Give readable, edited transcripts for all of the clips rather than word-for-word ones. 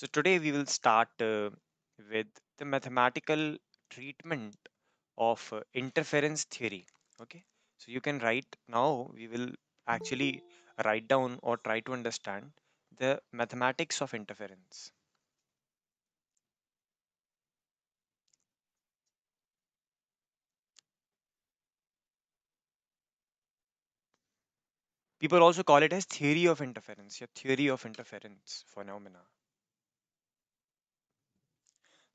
So today we will start with the mathematical treatment of interference theory. Okay, so you can write now. We will actually write down or try to understand the mathematics of interference. People also call it as theory of interference या theory of interference phenomena.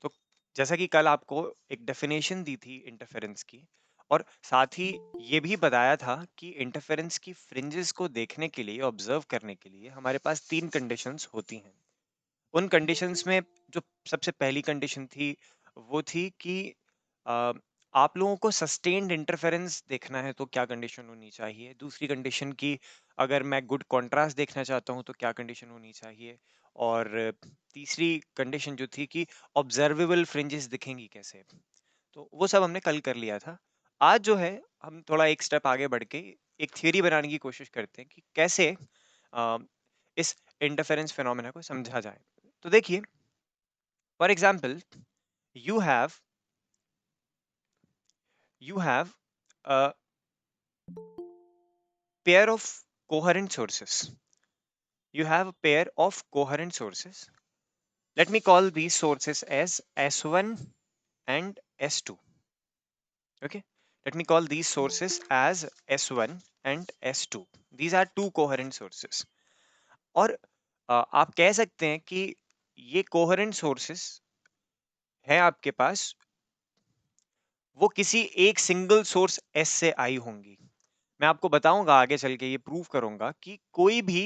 तो जैसा कि कल आपको एक definition दी थी interference की और साथ ही ये भी बताया था कि इंटरफेरेंस की फ्रिंजेस को देखने के लिए ऑब्जर्व करने के लिए हमारे पास तीन कंडीशंस होती हैं। उन कंडीशंस में जो सबसे पहली कंडीशन थी वो थी कि अ, आप लोगों को सस्टेन्ड इंटरफेरेंस देखना है तो क्या कंडीशन होनी चाहिए। दूसरी कंडीशन की अगर मैं गुड कॉन्ट्रास्ट देखना चाहता हूँ तो क्या कंडीशन होनी चाहिए। और तीसरी कंडीशन जो थी कि ऑब्जर्वेबल फ्रिंजेस दिखेंगी कैसे। तो वो सब हमने कल कर लिया था। आज जो है हम थोड़ा एक स्टेप आगे बढ़ के एक थ्योरी बनाने की कोशिश करते हैं कि कैसे अ, इस इंटरफेरेंस फिनोमेना को समझा जाए। तो देखिए, for example, you have you have a pair of coherent sources. You have a pair of coherent sources. Let me call these sources as S1 and S2. Okay. Let me call these sources as S1 and S2. These are two coherent sources. और आप कह सकते हैं कि ये coherent sources हैं आपके पास, वो किसी एक सिंगल सोर्स S से आई होंगी। मैं आपको बताऊंगा आगे चल के, ये प्रूव करूंगा कि कोई भी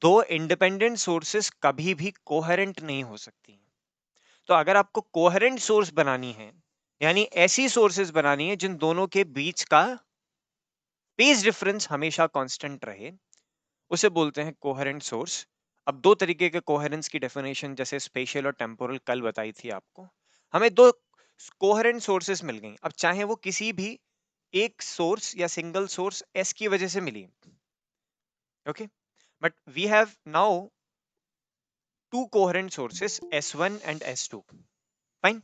दो इंडिपेंडेंट सोर्सेस कभी भी कोहेरेंट नहीं हो सकती। तो अगर आपको कोहेरेंट सोर्स बनानी है, यानी ऐसी सोर्सेस बनानी है जिन दोनों के बीच का फेज डिफरेंस हमेशा कांस्टेंट रहे, उसे बोलते हैं कोहेरेंट सोर्स। अब दो तरीके के कोहेरेंस की डेफिनेशन जैसे स्पेशियल और टेम्पोरल कल बताई थी आपको। हमें दो कोहेरेंट सोर्सेस मिल गई, अब चाहे वो किसी भी एक सोर्स या सिंगल सोर्स एस की वजह से मिली। Okay, but we have now two coherent sources S1 and S2। Fine.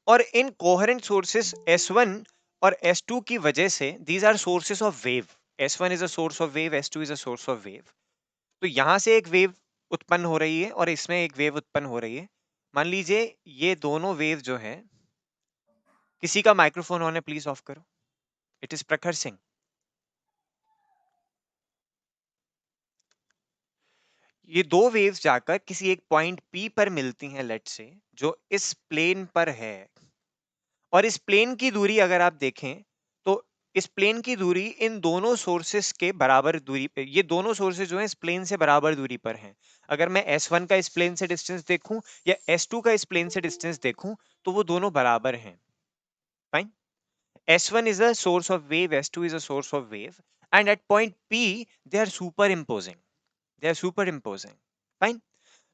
और इन कोहेरेंट सोर्सेस S1 और S2 की वजह से these are sources of wave. S1 is a source of wave, S2 is a source of wave. तो यहां से एक wave उत्पन्न हो रही है और इसमें एक वेव उत्पन्न हो रही है। मान लीजिए ये दोनों वेव जो है, किसी का माइक्रोफोन ऑन है, प्लीज ऑफ करो। इट इज प्रखर सिंह। ये दो वेव्स जाकर किसी एक पॉइंट P पर मिलती हैं, लेट से, जो इस प्लेन पर है। और इस प्लेन की दूरी अगर आप देखें तो इस प्लेन की दूरी इन दोनों सोर्सेस के बराबर दूरी पे, ये दोनों सोर्सेस जो हैं इस प्लेन से बराबर दूरी पर हैं। अगर मैं S1 का इस प्लेन से डिस्टेंस देखूं या S2 का इस प्लेन से डिस्टेंस देखूं तो वो दोनों बराबर हैं। Fine. S1 is a source of wave, S2 is a source of wave, and at point P they are superimposing. They are superimposing. Fine.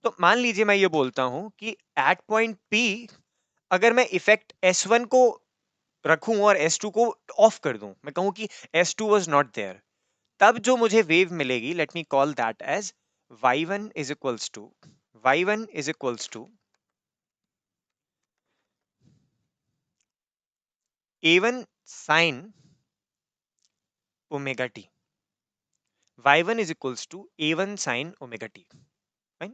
तो मान लीजिए मैं ये बोलता हूं कि at point P अगर मैं इफेक्ट S1 को रखूं और S2 को ऑफ कर दूं, मैं कहूं कि S2 was not there, तब जो मुझे वेव मिलेगी, let me call that as y1 is equals to y1 is equals to a1 sin omega t। y1 is equals to a1 sin omega t। Fine?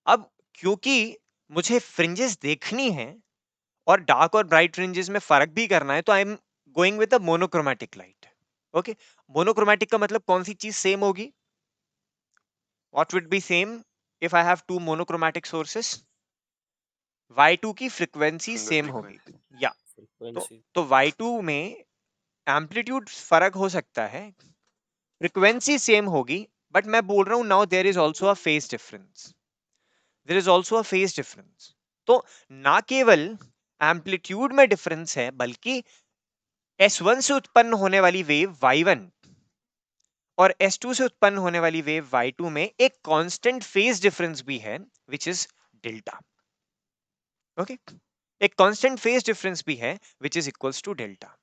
अब क्योंकि मुझे fringes देखनी है और डार्क और ब्राइट फ्रिंजेस में फर्क भी करना है, तो I am going with a monochromatic light. Okay, monochromatic का मतलब कौन सी चीज सेम होगी? What would be same if I have two monochromatic sources? Y2 की फ्रीक्वेंसी Single सेम होगी। frequency. या तो Frequency. तो Y2 में एम्पलीट्यूड फर्क हो सकता है, फ्रीक्वेंसी सेम होगी, बट मैं बोल रहा हूं now there is also a phase difference. There is also a phase difference. तो ना केवल एम्पलीट्यूड में डिफरेंस है, बल्कि S1 से उत्पन्न होने वाली वेव Y1 और S2 से उत्पन्न होने वाली वेव Y2 में एक कांस्टेंट फेज डिफरेंस भी है, विच इज डेल्टा। ओके, एक कांस्टेंट फेज डिफरेंस भी है which is equals to delta.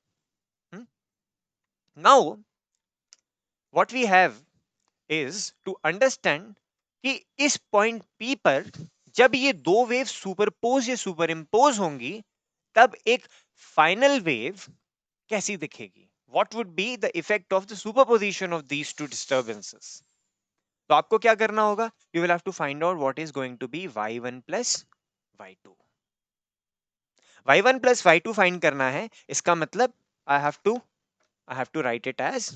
Now what we have is to understand कि इस पॉइंट P पर जब ये दो वेव सुपरपोज या सुपर इम्पोज होंगी तब एक फाइनल वेव कैसी दिखेगी, what would be the effect of the superposition of these two disturbances. तो आपको क्या करना होगा, you will have to find out what is going to be y1 plus y2. y1 plus y2 find करना है, इसका मतलब I have to write it as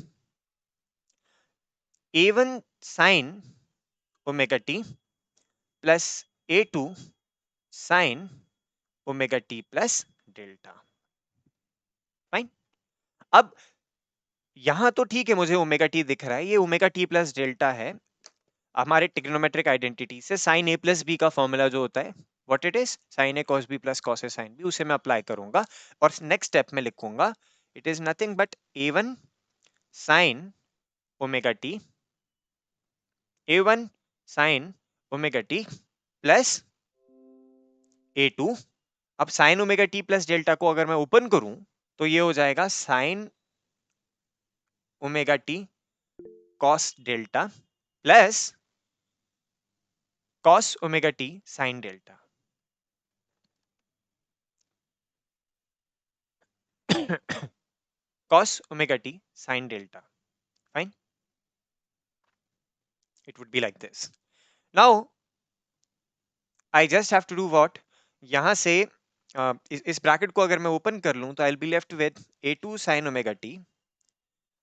a1 sin omega t plus a2 sin omega t plus delta. Fine. अब यहां तो ठीक है, मुझे ओमेगा टी दिख रहा है, ये ओमेगा टी प्लस डेल्टा है. हमारे ट्रिग्नोमेट्रिक आइडेंटिटी से साइन ए प्लस बी का फॉर्मूला जो होता है what it is, sine A cos B plus cos A sine B, उसे मैं अप्लाई करूंगा और नेक्स्ट स्टेप में लिखूंगा it is nothing but A one sine omega T, A one sine omega T plus A two. अब sine omega T plus delta को अगर मैं ओपन करूं तो ये हो जाएगा sign omega T cos delta plus cos omega T sine delta. cos omega t sin delta. Fine. It would be like this. Now I just have to do what, यहां से इस ब्रैकेट को अगर मैं ओपन कर लूं तो I be left with a2 sin omega t,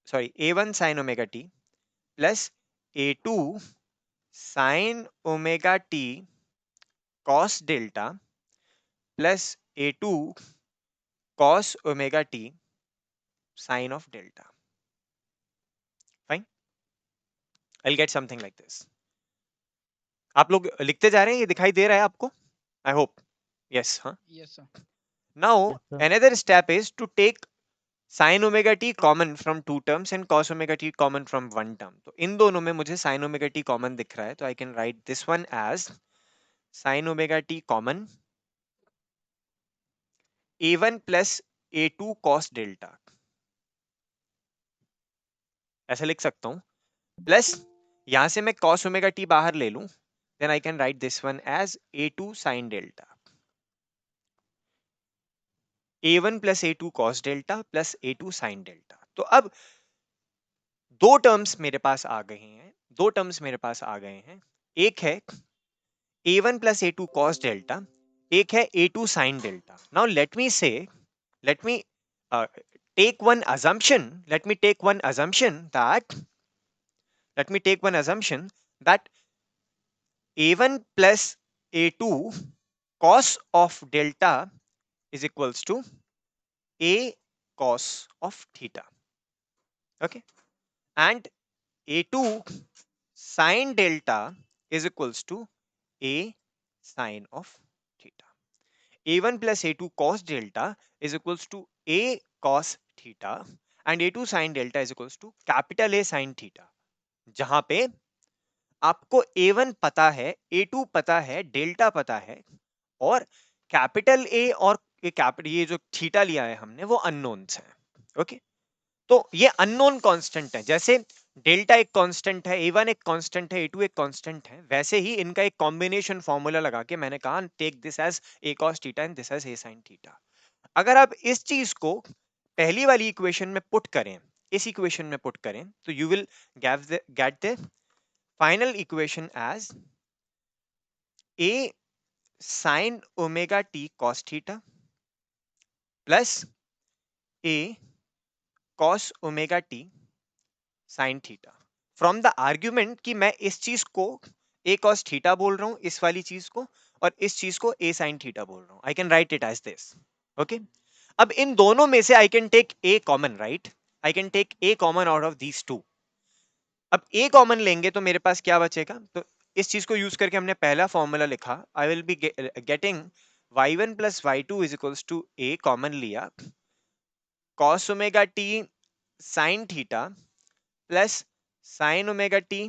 sorry a1 sin omega t plus a2 sin omega t cos delta plus a2 cos omega t sin of delta. Fine. I'll get something like this. आप लोग लिखते जा रहे हैं, ये दिखाई दे रहा है आपको, आई होप. यस. हाँ. Yes, sir. Now Yes, sir. another step is to take sin omega t common from two terms and cos omega t common from one term. तो इन दोनों में मुझे sin omega t common दिख रहा है, तो I can write this one as sin omega t common a1 plus a2 cos delta, ऐसा लिख सकता हूं. प्लस यहां से मैं cos omega t बाहर ले लूं, then I can write this one as a2 sin delta, a1 plus a2 cos delta plus a2 sin delta. तो अब दो टर्म्स मेरे पास आ गए हैं, दो टर्म्स मेरे पास आ गए हैं. एक है a1 plus a2 cos delta, एक है a2 sin delta. Now let me take one assumption, let me take one assumption that a1 plus a2 cos of delta is equals to a cos of theta. Okay. And a2 sin delta is equals to a sin of theta. a1 plus a2 cos delta is equals to a cos theta and a2 sin delta is equals to capital A sin theta. जहां पे आपको a1 पता है, a2 पता है, delta पता है और कैपिटल A और ये जो थीटा लिया है हमने वो अननोन्स हैं. ओके. तो ये अननोन कांस्टेंट है, जैसे डेल्टा एक कांस्टेंट है, a1 एक कांस्टेंट है, a2 एक कांस्टेंट है, वैसे ही इनका एक कॉम्बिनेशन फॉर्मूला लगा के मैंने कहा take this as a cos theta and this as a sin theta. अगर आप इस चीज को पहली वाली इक्वेशन में पुट करें, इस इक्वेशन में पुट करें तो you will get the final equation as a sin omega t cos theta plus a cos omega t sin theta. From the argument कि मैं इस चीज को a cos थीटा बोल रहा हूं, इस वाली चीज को, और इस चीज को a sin थीटा बोल रहा हूं. I can write it as this. Okay. अब इन दोनों में से I can take a common, right. I can take a common out of these two. अब a कॉमन लेंगे तो मेरे पास क्या बचेगा, तो इस चीज को यूज करके हमने पहला फॉर्मूला लिखा, आई will be getting y1 plus y2 is equals to a common लिया, cos omega t sin theta plus sin omega t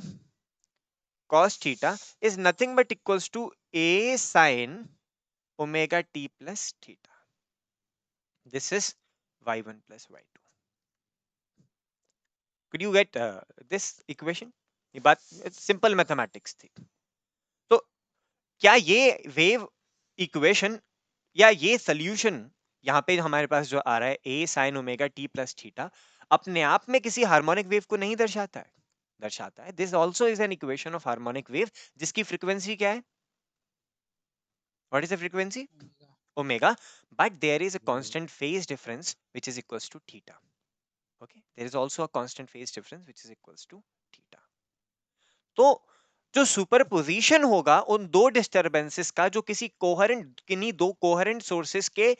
cos theta is nothing but equals to a sin omega t plus theta. This is y1 plus y2. Could you get this equation? ये बात simple mathematics थी. क्या ये wave equation या ये solution यहाँ पे हमारे पास जो आ रहा है A sine omega T plus theta अपने आप में किसी हार्मोनिक वेव को नहीं दर्शाता है? दर्शाता है। This also is an equation of harmonic wave जिसकी फ्रीक्वेंसी क्या है? What is the frequency? Omega. Omega, but there is a constant phase difference which is equals to theta. Okay, there is also a constant phase difference which is equals to theta. तो जो superposition होगा उन दो disturbances का जो किसी coherent किन्हीं दो कोहेरेंट सोर्सेस के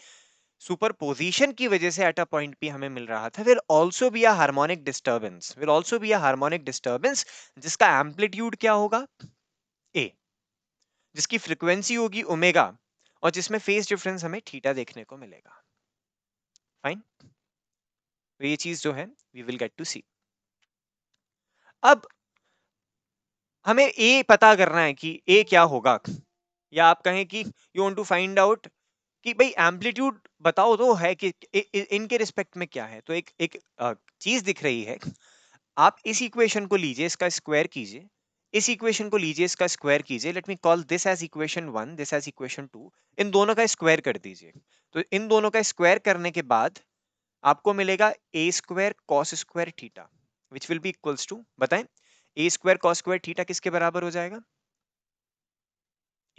सुपरपोजिशन की वजह से एट अ पॉइंट पे हमें मिल रहा था, will also be a harmonic disturbance, will also be a harmonic disturbance जिसका एम्पलीट्यूड क्या होगा? ए, जिसकी फ्रीक्वेंसी होगी ओमेगा और जिसमें फेज डिफरेंस हमें थीटा देखने को मिलेगा। फाइन, तो ये चीज जो है वी विल गेट टू सी। अब हमें ए पता करना है कि ए क्या होगा, या आप कहें कि you want to find out कि भाई एम्पलीट्यूड बताओ तो है कि इनके रिस्पेक्ट में क्या है। तो एक एक चीज दिख रही है। आप इस इक्वेशन को लीजिए, इसका स्क्वायर कीजिए, इस इक्वेशन को लीजिए, इसका स्क्वायर कीजिए। Let me call this as equation 1, this as equation 2। इन दोनों का स्क्वायर कर दीजिए। तो इन दोनों का स्क्वायर करने के बाद आपको मिलेगा A square cos square theta which will be equals to, बताएं, A square cos square theta किसके बराबर हो जाएगा?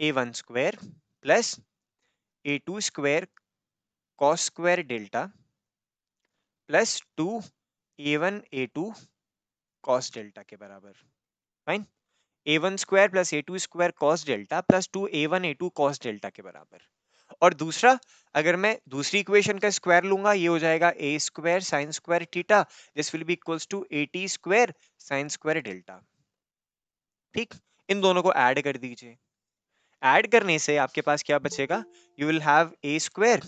A one square plus A two square cos square delta plus two A one A two cos delta के बराबर। Fine, A one square plus A two square cos delta plus two A one A two cos delta के बराबर। और दूसरा, अगर मैं दूसरी equation का स्क्वायर लूंगा, ये हो जाएगा A square sine square theta, this will be equals to A T square sine square delta. ठीक, इन दोनों को ऐड कर दीजिए। ऐड करने से आपके पास क्या बचेगा? You will have a square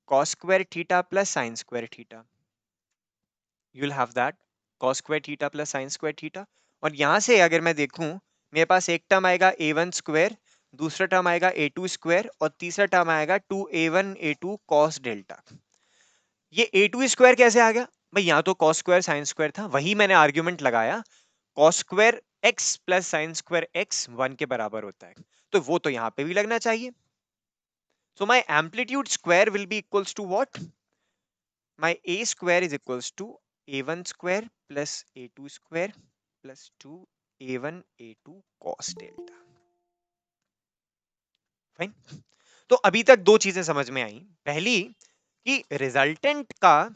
cos square theta plus sign square theta, you will have that cos square theta plus sign square theta. और यहां से अगर मैं देखूं, मेरे पास एक टर्म आएगा ए वन स्क्वायर, दूसरा टर्म आएगा ए टू स्क्वायर और तीसरा टर्म आएगा टू ए वन ए टू कॉस डेल्टा। ये ए टू स्क्वायर कैसे आ गया भाई? यहाँ तो कॉस स्क्वायर साइन स्क्वायर था, वही मैंने आर्ग्यूमेंट लगाया, cos square x plus sine square x 1 के बराबर होता है, तो वो तो यहाँ पे भी लगना चाहिए। So my amplitude square will be equals to what? My a square is equals to a1 square plus a2 square plus 2 a1 a2 cos delta. Fine, तो अभी तक दो चीजें समझ में आई। पहली कि रिजल्टेंट का,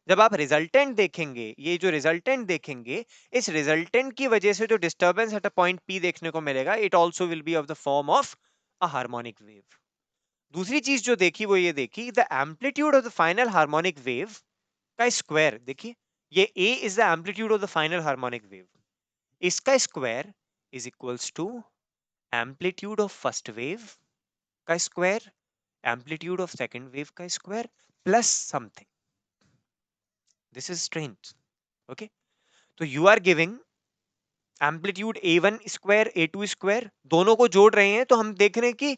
जब आप रिजल्टेंट देखेंगे, ये जो रिजल्टेंट देखेंगे, इस रिजल्टेंट की वजह से जो disturbance at a point P देखने को मिलेगा, it also will be of the form of a harmonic wave. दूसरी चीज जो देखी वो ये देखी, the amplitude of the final harmonic wave का स्क्वायर देखिए, ये a is the amplitude of the final harmonic wave, इसका square is equals to amplitude of first wave का square, amplitude of second wave का square plus something. This is strange. Okay, तो you are giving amplitude a one square a two square, दोनों को जोड़ रहे हैं तो हम देख रहे हैं कि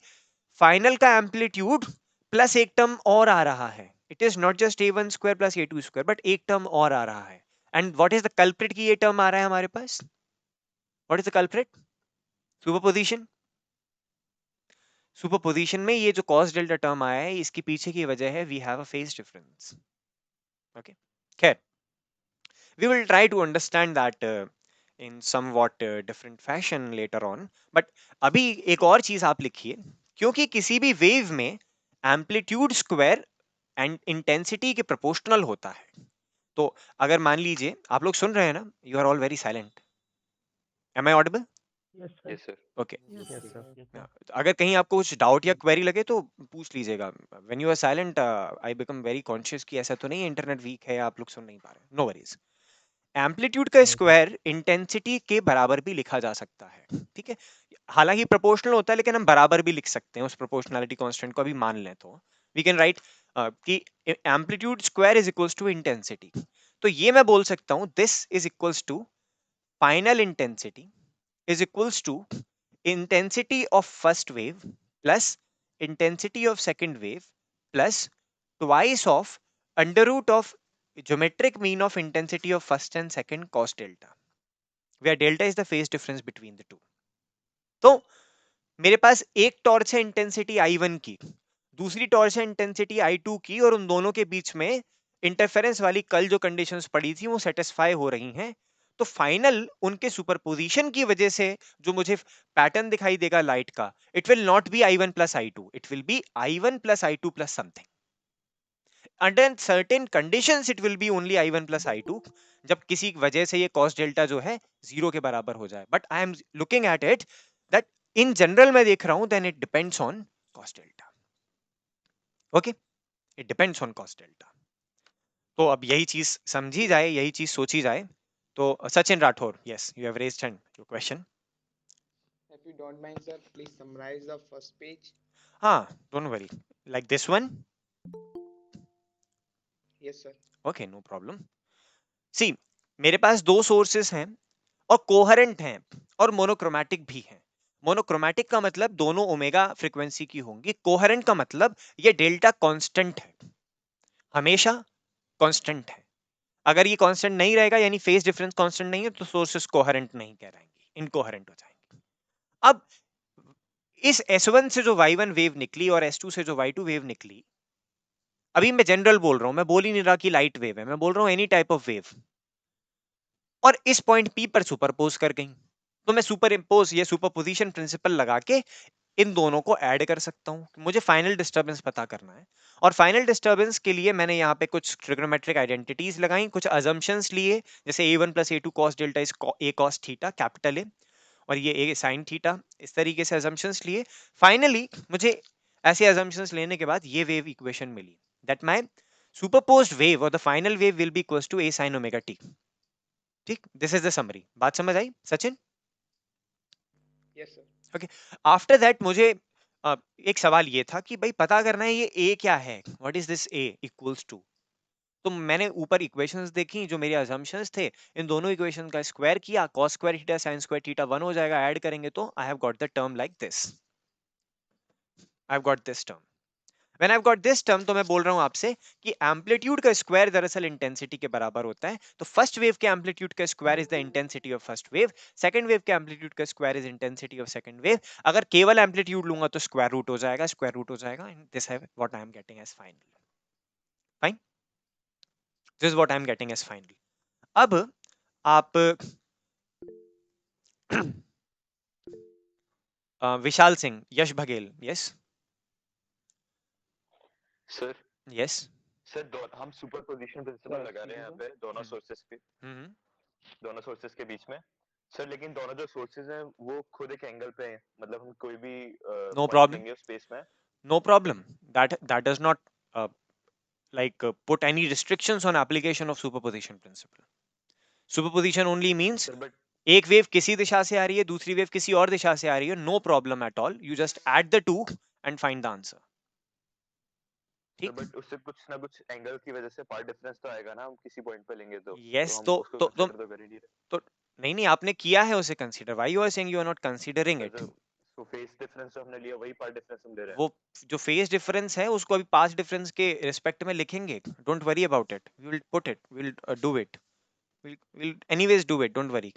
फाइनल का एम्पलीट्यूड प्लस एक टर्म और आ रहा है। It is not just A one square plus A two square, but एक टर्म और आ रहा है। And what is the culprit की ये टर्म आ रहा है हमारे पास? What is the culprit? Superposition. Superposition में ये जो कॉस डेल्टा टर्म आया है, इसके पीछे की वजह है we have a phase difference. Okay, खैर, we will try to understand that in somewhat different fashion later on, but अभी एक और चीज आप लिखिए, क्योंकि किसी भी वेव में एम्पलीट्यूड स्क्वायर एंड इंटेंसिटी के प्रोपोर्शनल होता है। तो अगर मान लीजिए, आप लोग सुन रहे हैं ना, you are all very silent, am I audible? Yes, sir. Yes, sir. Okay, yes Yes, sir. sir. अगर कहीं आपको कुछ डाउट या क्वेरी लगे तो पूछ लीजिएगा। When you are silent I become very conscious कि ऐसा तो नहीं है इंटरनेट वीक है या आप लोग सुन नहीं पा रहे। No worries. एम्पलीट्यूड का स्क्वायर इंटेंसिटी के बराबर भी लिखा जा सकता है, ठीक है? हालांकि प्रोपोर्शनल होता है, लेकिन हम बराबर भी लिख सकते हैं उस प्रोपोर्शनैलिटी कांस्टेंट को अभी मान लें तो वी कैन राइट कि amplitude square is equals to intensity. तो ये मैं बोल सकता हूं, this is equals to final intensity is equals to intensity of first wave plus intensity of second wave plus twice of under root of geometric mean of intensity of first and second cos delta, where delta is the phase difference between the two. तो मेरे पास एक torch है intensity I1 की, दूसरी torch है intensity I2 की, और उन दोनों के बीच में इंटरफेरेंस वाली कल जो कंडीशंस पड़ी थी वो सेटिस्फाई हो रही हैं। तो फाइनल उनके सुपरपोजिशन की वजह से जो मुझे पैटर्न दिखाई देगा लाइट का, it will not be I1 plus I2, it will be I1 plus I2 plus something. Under certain conditions it will B only I1 plus I2, जब किसी वजह से ये कॉस डेल्टा जो है जीरो के बराबर हो जाए। But I am looking at it that in general मैं देख रहा हूं, then it depends on cos delta. Okay, it depends on cos delta. तो अब यही चीज समझी जाए, यही चीज सोची जाए। तो Sachin Rathore, yes you have raised hand, your question. If you don't mind, sir, please summarize the first page. हाँ, don't worry, like this one. Yes, sir. Okay, no problem. See, मेरे पास दो सोर्सेस हैं और कोहेरेंट हैं और मोनोक्रोमैटिक भी हैं। मोनोक्रोमैटिक का मतलब दोनों ओमेगा फ्रीक्वेंसी की होंगी, कोहेरेंट का मतलब ये डेल्टा कांस्टेंट है, हमेशा कांस्टेंट है। अगर ये कांस्टेंट नहीं रहेगा, यानी फेज डिफरेंस कांस्टेंट नहीं है, तो सोर्सेस कोहेरेंट नहीं कहलाएंगे, इनकोहेरेंट हो जाएंगे। अब इस S1 से जो Y1 वेव निकली और S2 से जो Y2 वेव निकली, अभी मैं जनरल बोल रहा हूं, मैं बोल ही नहीं रहा कि लाइट वेव है, मैं बोल रहा हूं एनी टाइप ऑफ वेव, और इस पॉइंट P पर सुपरपोज कर गई, तो मैं सुपर इम्पोज या सुपरपोजिशन प्रिंसिपल लगा के इन दोनों को ऐड कर सकता हूं। मुझे फाइनल डिस्टरबेंस पता करना है, और फाइनल डिस्टरबेंस के लिए मैंने यहाँ पे कुछ ट्रिग्नोमेट्रिक आइडेंटिटीज लगाई, कुछ अजम्पशंस लिए, जैसे A1 plus A2 cos delta is A cos theta capital A, और ये A साइन थीटा, इस तरीके से अजम्पशंस लिए। फाइनली मुझे ऐसे अजम्पशंस लेने के बाद ये वेव इक्वेशन मिली, दैट माय सुपरपोज्ड वेव और the final wave will be equals to A sin omega t। ठीक, दिस इज द समरी। बात समझ आई Sachin? Yes, sir. Okay, after that मुझे एक सवाल ये था कि भाई पता करना है ये A क्या है, what is this A equals to. तो मैंने ऊपर इक्वेशंस देखी जो मेरे अजम्पशंस थे, इन दोनों इक्वेशन का स्क्वायर किया, cos square theta sin square theta 1 हो जाएगा, ऐड करेंगे तो I have got the term like this, I have got this term. When I have got this term, तो मैं बोल रहा हूं आपसे कि एम्पलीट्यूड का स्क्वायर दरअसल इंटेंसिटी के बराबर होता है। तो फर्स्ट वेव के एम्पलीट्यूड का square is the intensity of first wave, second wave के एम्पलीट्यूड का square is intensity of second wave. अगर केवल एम्पलीट्यूड लूंगा तो स्क्वायर रूट हो जाएगा, स्क्वायर रूट हो जाएगा, एंड दिस है what I am getting as final. Fine, this is what I am getting as final. अब आप Vishal Singh, Yash Baghel, yes sir yes. Sir हम सुपर पोजिशन प्रिंसिपल लगा रहे हैं यहाँ पे दोनों सोर्सेस पे, दोनों सोर्सेस के बीच में। सर लेकिन दोनों जो सोर्सेज हैं वो खुद एक एंगल पे हैं, मतलब हम कोई भी नो पॉइंट प्रॉब्लम, लेंगे उस स्पेस में। No problem, that does not put any restrictions on application of superposition principle. Superposition only means sir but एक वेव किसी दिशा से आ रही है, दूसरी वेव किसी और दिशा से आ रही है, no problem at all, you just add the two and find the answer. Sir ठीक, बट उससे कुछ ना कुछ एंगल की वजह से पार्ट डिफरेंस तो आएगा ना, हम किसी पॉइंट पे लेंगे तो यस, हम तो उसको तो तो कंसीडर तो कर ही नहीं रहे। तो नहीं नहीं, आपने किया है उसे consider, why you are saying you are not considering sir it. जो फेस डिफरेंस जो हमने लिया वही पार्ट डिफरेंस हम ले रहे हैं। वो जो फेज डिफरेंस है उसको अभी पास डिफरेंस के रिस्पेक्ट में लिखेंगे, don't worry about it, we will put it, we will do it, we'll anyways do it, don't worry.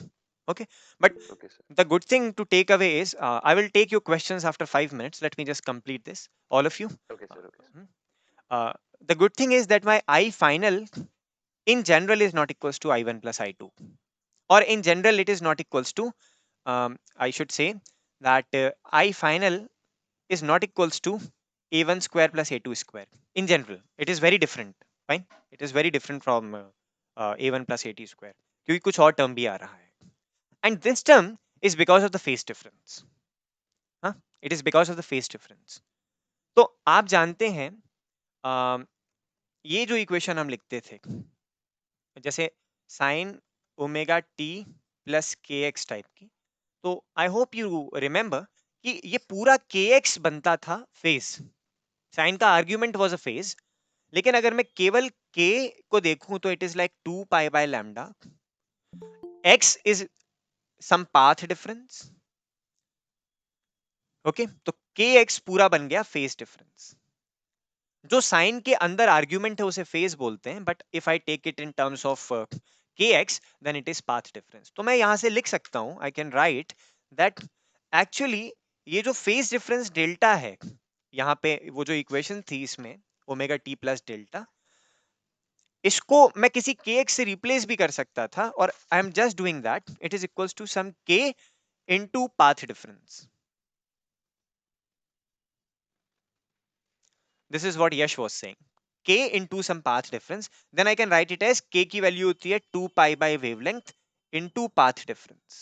Okay, but okay sir. the good thing to take away is I will take your questions after 5 minutes. Let me just complete this, all of you. Okay uh, sir. Okay sir. hmm. uh, the good thing is that my I final in general is not equals to I1 plus I2, or in general it is not equals to I should say that I final is not equals to A1 square plus A2 square. In general it is very different, fine, it is very different from A1 plus A2 square, क्योंकि कुछ और term भी आ रहा है, and this term is because of the phase difference. हाँ, it is because of the phase difference. तो आप जानते हैं ये जो इक्वेशन हम लिखते थे, जैसे साइन ओमेगा टी प्लस के एक्स टाइप की, तो आई होप यू रिमेंबर कि ये पूरा के एक्स बनता था फेज, साइन का आर्ग्यूमेंट वाज अ फेज, लेकिन अगर मैं केवल k को देखूं तो it is like 2 pi by lambda, x is some path difference. Okay, तो के एक्स पूरा बन गया फेज डिफरेंस। जो साइन के अंदर आर्ग्यूमेंट है उसे फेज बोलते हैं, but if I take it in terms of K X then it is path difference. तो मैं यहां से लिख सकता हूं, I can write that actually ये जो फेज डिफरेंस डेल्टा है यहाँ पे, वो जो इक्वेशन थी इसमें ओमेगा टी प्लस डेल्टा, इसको मैं किसी के एक्स से रिप्लेस भी कर सकता था, और I am just doing that. It is equals to some K into path difference. This is what Yash was saying, k into some path difference. Then I can write it as k की value होती है 2 pi by wavelength into path difference.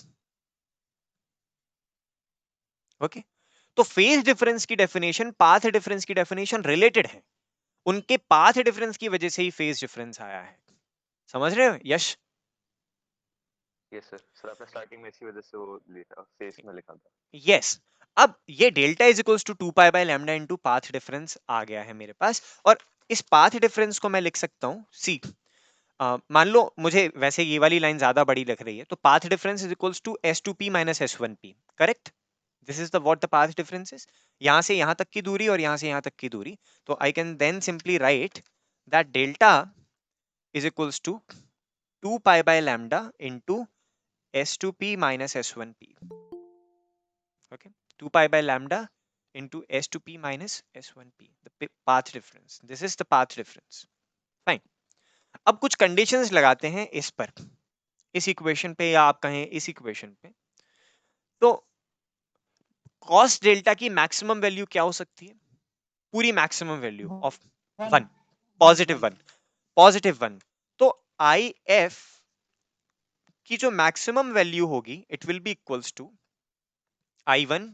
Okay, तो phase difference की definition path difference की definition related है. उनके path difference की वजह से ही फेज डिफरेंस आया है. समझ रहे हो यश? Yes sir. सर आपने स्टार्टिंग में इसी वजह से वो लिखा फेस में लिखा था. यस. अब ये delta is equals to 2 pi by lambda into path difference आ गया है मेरे पास, और इस पाथ डिफरेंस को मैं लिख सकता हूं सी. मान लो मुझे वैसे ये वाली लाइन ज्यादा बड़ी लग रही है, तो path difference is equals to S2P minus S1P. Correct? This is the what the path difference is. यहां से यहां तक की दूरी और यहां से यहां तक की दूरी. तो I can then simply write that delta is equals to 2 pi by lambda into S2P minus S1P. Okay, 2 pi by lambda into S2P minus S1P, the path difference. This is the path difference. Fine. अब कुछ conditions लगाते हैं इस पर, इस equation पे, या आप कहें इस इक्वेशन पे. तो cos डेल्टा की मैक्सिमम वैल्यू क्या हो सकती है? पूरी maximum value of 1, positive 1, positive 1. तो IF की जो मैक्सिमम वैल्यू होगी, it will be equals to I1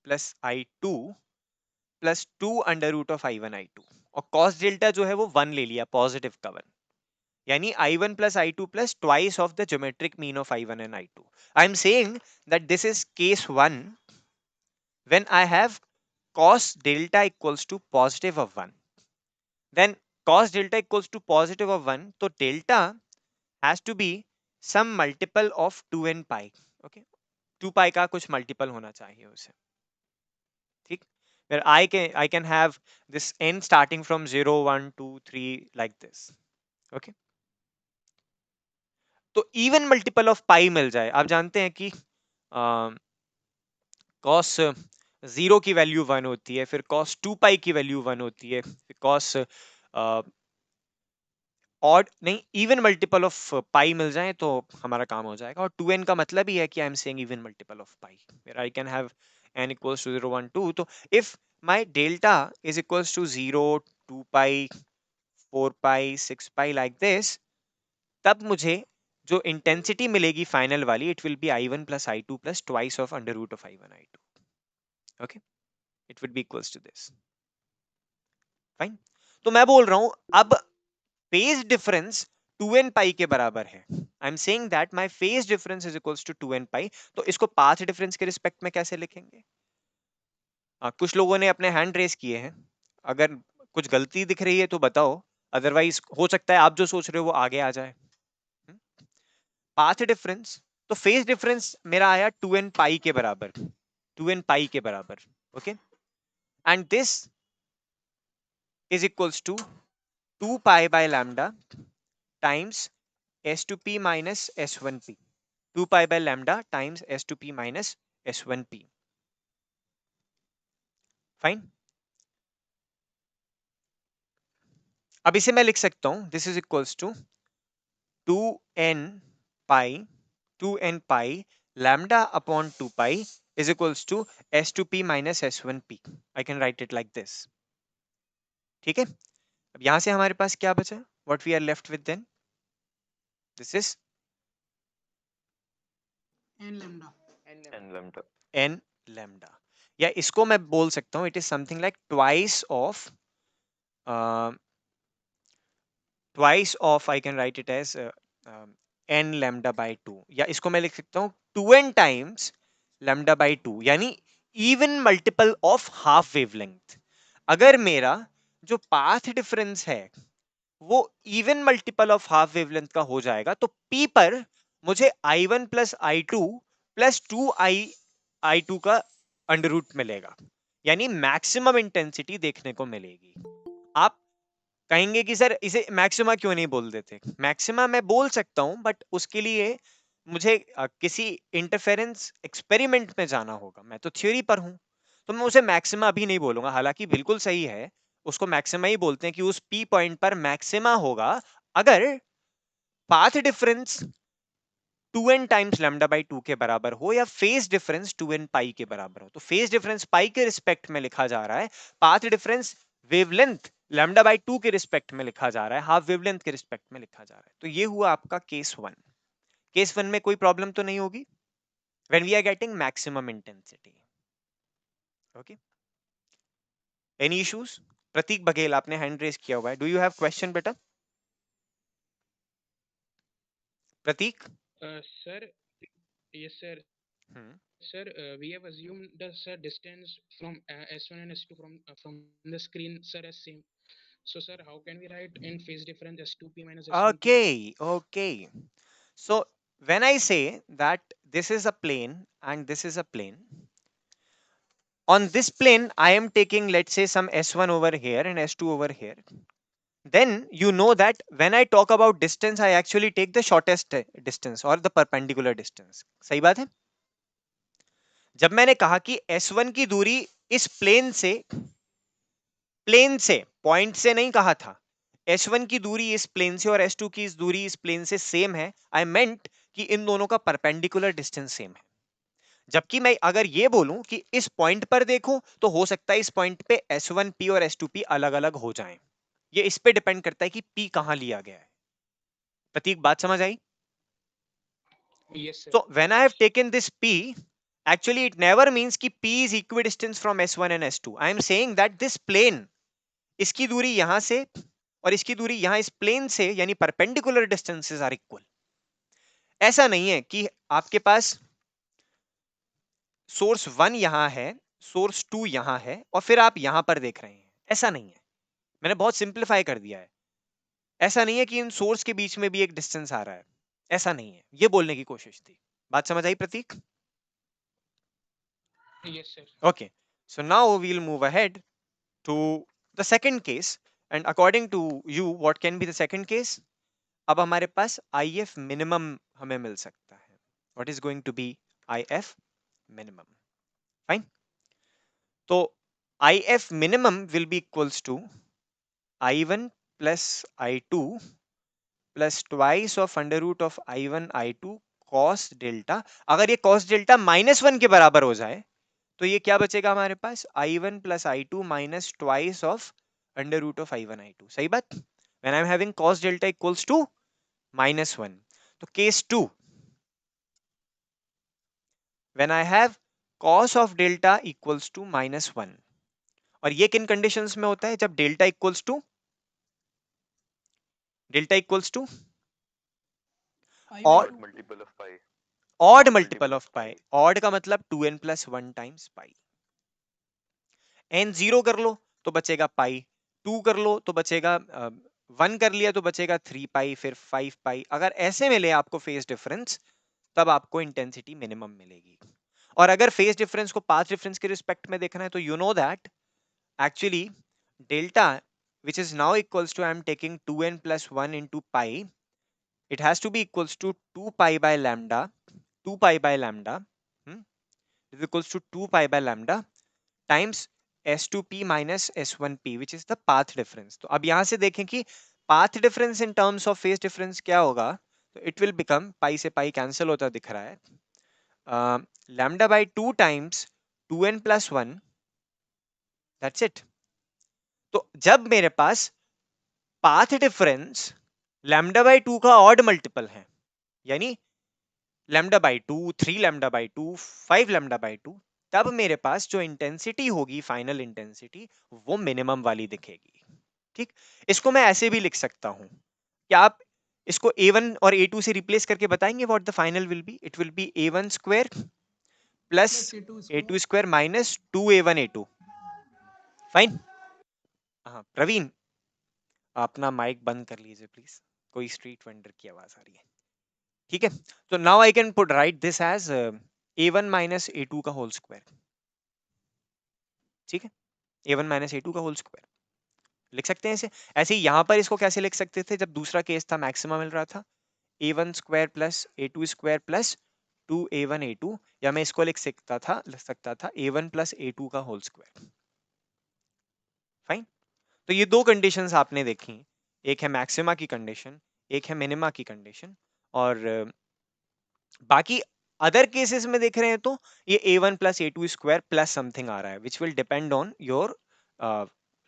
plus I2 plus 2 under root of I1 I2. और cos डेल्टा जो है वो 1 ले लिया, पॉजिटिव का 1. यानी I1 plus I2 plus twice of the geometric mean of I1 and I2. I am saying that this is case 1 when I have cos delta equals to positive of 1. Then cos delta equals to positive of 1, so delta has to be some multiple of 2n pi. Okay, 2 pi का कुछ multiple होना चाहिए उसे. ठीक, where I can have this n starting from 0 1 2 3 like this. Okay, तो even multiple of पाई मिल जाए. आप जानते हैं कि कॉस 0 की वैल्यू 1 होती है, फिर कॉस 2 पाई की वैल्यू 1 होती है, फिर कॉस ऑड नहीं, इवन मल्टीपल ऑफ पाई मिल जाए तो हमारा काम हो जाएगा. और 2n का मतलब ही है कि I am saying even multiple of pi, where I can have n equals to 0 1 2. तो if my delta is equals to 0 2 pi 4 pi 6 pi like this, तब मुझे जो इंटेंसिटी मिलेगी फाइनल वाली, it will be I1 plus I2 plus twice of under root of I1 I2. Okay, it will be equals to this. Fine. तो मैं बोल रहा हूं अब फेज डिफरेंस 2n पाई के बराबर है. I am saying that my phase difference is equals to 2n pi. तो इसको पाथ डिफरेंस के रिस्पेक्ट में कैसे लिखेंगे? कुछ लोगों ने अपने हैंड रेस किए हैं. अगर कुछ गलती दिख रही है तो बताओ, अदरवाइज हो सकता है आप जो सोच रहे हो वो आगे आ जाए. पाथ डिफरेंस, तो फेज डिफरेंस मेरा आया 2n पाई के बराबर, 2n पाई के बराबर. Okay, and this is equals to 2 pi by lambda times S2P minus S1P. 2 pi by lambda times S2P minus S1P. Fine. अब इसे मैं लिख सकता हूं, this is equals to 2n pi 2n pi lambda upon 2 pi is equals to S2P minus S1P. I can write it like this. ठीक है. अब यहां से हमारे पास क्या बचा? What we are left with then? This is n lambda. n lambda. n lambda. या इसको मैं बोल सकता हूं, it is something like twice of I can write it as n lambda by 2. या इसको मैं लिख सकता हूं 2n times lambda by 2, यानी even multiple of half wavelength. अगर मेरा जो पाथ डिफरेंस है वो even multiple of half wavelength का हो जाएगा, तो P पर मुझे I1 plus I2 plus 2I2 का अंडर रूट मिलेगा, यानी मैक्सिमम इंटेंसिटी देखने को मिलेगी. आप कहेंगे कि सर इसे मैक्सिमा क्यों नहीं बोल देते? मैक्सिमा मैं बोल सकता हूं, बट उसके लिए मुझे किसी इंटरफेरेंस एक्सपेरिमेंट में जाना होगा. मैं तो थ्योरी पर हूं, तो मैं उसे मैक्सिमा अभी नहीं बोलूंगा, हालांकि बिल्कुल सही है, उसको मैक्सिमा ही बोलते हैं कि उस पी पॉइंट पर मैक्सिमा होगा अगर path difference 2n times lambda by 2 के बराबर हो या फेज डिफरेंस 2n पाई के बराबर हो। तो फेज डिफरेंस पाई के रिस्पेक्ट में लिखा जा रहा है, path difference wavelength lambda by 2 के रिस्पेक्ट में लिखा जा रहा है, हाफ वेवलेंथ के रिस्पेक्ट में लिखा जा रहा है। तो ये हुआ आपका केस 1। केस 1 में कोई प्रॉब्लम तो नहीं होगी when we are getting maximum intensity. Okay, any issues? Pratik Baghel, आपने हैंड रेज किया हुआ है, डू यू हैव क्वेश्चन बेटा? प्रतीक? Sir, yes, sir. Hmm, Sir, we have assumed the sir distance from S1 and S2 from the screen, sir, as same. So, sir, how can we write in phase difference S2p minus S1p? okay, okay. So when I say that this is a plane and this is a plane, on this plane I am taking, let's say, some S1 over here and S2 over here, then you know that when I talk about distance I actually take the shortest distance or the perpendicular distance. सही बात है? जब मैंने कहा कि S1 की दूरी इस प्लेन से पॉइंट से नहीं कहा था, S1 की दूरी इस प्लेन से और S2 की इस दूरी इस प्लेन से सेम है, आई मेंट कि इन दोनों का परपेंडिकुलर डिस्टेंस सेम है। जबकि मैं अगर ये बोलूं कि इस पॉइंट पर देखो तो हो सकता है इस पॉइंट पे S1p और S2p अलग अलग हो जाएं। ये इस पे डिपेंड करता है कि p कहां लिया गया है। प्रतीक, बात समझ आई? Yes, sir. So when I have taken this p, actually it never means कि p is equidistant from S1 and S2. I am saying that this plane, इसकी दूरी यहां से और इसकी दूरी यहां इस प्लेन से, यानी परपेंडिकुलर डिस्टेंसेस आर इक्वल। ऐसा नहीं है कि आपके पास सोर्स 1 यहां है, सोर्स 2 यहां है और फिर आप यहां पर देख रहे हैं, ऐसा नहीं है। मैंने बहुत सिंप्लीफाई कर दिया है। ऐसा नहीं है कि इन सोर्स के बीच में भी एक डिस्टेंस आ रहा है, ऐसा नहीं है, ये बोलने की कोशिश थी। बात समझ आई प्रतीक? Yes, sir. Okay, so now we'll move ahead to the second case, and according to you what can be the second case? अब हमारे पास IF minimum हमें मिल सकता है। What is going to be IF minimum? Fine. तो IF minimum will be equals to I1 plus I2 plus twice of under root of I1 I2 cos delta. अगर ये cos delta -1 के बराबर हो जाए तो ये क्या बचेगा हमारे पास? I1 plus I2 minus twice of under root of I1 I2। सही बात? When I'm having cos delta equals to -1, तो case 2, when I have cos of delta equals to -1, और ये किन कंडीशंस में होता है? जब डेल्टा इक्वल्स टू और odd multiple of pi, odd odd multiple multiple of of pi. Pi. Odd का मतलब 2n plus 1 टाइम्स पाई। n जीरो कर लो तो बचेगा पाई, 2 कर लो तो बचेगा 1 कर लिया तो बचेगा 3 पाई, फिर 5 पाई। अगर ऐसे मिले आपको फेज डिफरेंस तब आपको इंटेंसिटी मिनिमम मिलेगी। और अगर फेज डिफरेंस को पाथ डिफरेंस के रिस्पेक्ट में देखना है तो you know that actually delta, which is now equals to, I am taking 2n plus 1 into pi, it has to be equals to 2 pi by lambda, 2 pi by lambda, is equals to 2 pi by lambda times S2p minus S1p, which is the path difference। तो अब यहां से देखें कि path difference in terms of phase difference क्या होगा, तो it will become, pi से pi cancel होता दिख रहा है, lambda by 2 times 2n plus 1, that's it। तो जब मेरे पास पाथ डिफरेंस लैम्डा बाई 2 का ऑड मल्टीपल है, यानी lambda by 2, 3 lambda by 2, 5 lambda by 2, तब मेरे पास जो इंटेंसिटी होगी, फाइनल इंटेंसिटी, वो मिनिमम वाली दिखेगी। ठीक, इसको मैं ऐसे भी लिख सकता हूं। क्या आप इसको a1 और a2 से रिप्लेस करके बताएंगे what the final will be? It will B a1 square plus a2 square minus 2a1 a2। Fine. हाँ प्रवीण, अपना माइक बंद कर लीजिए प्लीज, कोई स्ट्रीट वेंडर की आवाज आ रही है। ठीक है, तो now I can put write this as a1 minus a2 का होल स्क्वायर। ठीक है, a1 माइनस a2 का होल स्क्वायर लिख सकते हैं इसे। ऐसे ही यहां पर इसको कैसे लिख सकते थे जब दूसरा केस था, मैक्सिमम मिल रहा था? a1 square plus a2 square plus 2a1 a2, या मैं इसको लिख सकता था a1 प्लस a2 का होल स्क्वायर। फाइन। तो ये दो कंडीशंस आपने देखी, एक है मैक्सिमा की कंडीशन, एक है मिनिमा की कंडीशन, और बाकी अदर केसेस में देख रहे हैं तो ये a1 plus a2 square plus something आ रहा है, which will depend on your